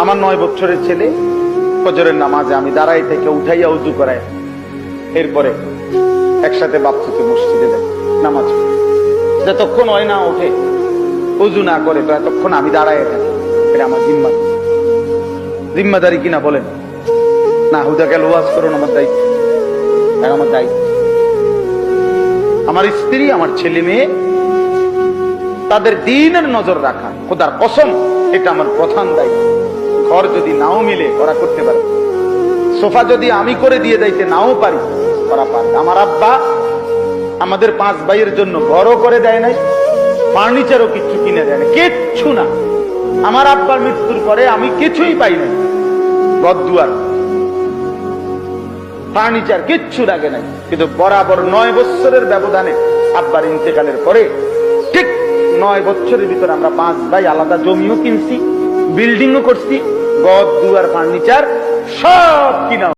আমার 9 বছরের ছেলে ফজরের নামাজে আমি দাঁড়াই থেকে উঠাইয়া উজু করাই, এরপরে একসাথে বাপকে মসজিদে দেয় নামাজ। যতক্ষণ হয় না ওঠে উজু না করে ততক্ষণ আমি দাঁড়ায় থাকি। এটা আমার জিম্মাদারি কিনা বলেন না? হুদা গেল ওয়াজ করুন, আমার দায়িত্ব, আমার দায়িত্ব। আমার স্ত্রী, আমার ছেলে মেয়ে, তাদের দ্বীনের নজর রাখা, খোদার কসম এটা আমার প্রধান দায়িত্ব। ঘর যদি নাও মিলে ওরা করতে পারে, সোফা যদি আমি করে দিয়ে দিতে নাও পারি ওরা পারে। আমার আব্বা আমাদের 5 ভাইয়ের জন্য ঘরও করে দেয় নাই, ফার্নিচারও কিচ্ছু কিনে দেয় না, কিচ্ছু না। আমার আব্বার মৃত্যুর পরে আমি কিছুই পাই নাই, ঘরদুয়ার ফার্নিচার কিচ্ছু লাগে নাই। কিন্তু বরাবর 9 বছরের ব্যবধানে আব্বার ইন্তেকালের পরে ঠিক 9 বছরের ভিতরে আমরা 5 ভাই আলাদা জমিও কিনছি, বিল্ডিংও করছি, ঘর দুয়ার ফার্নিচার সব কিনা।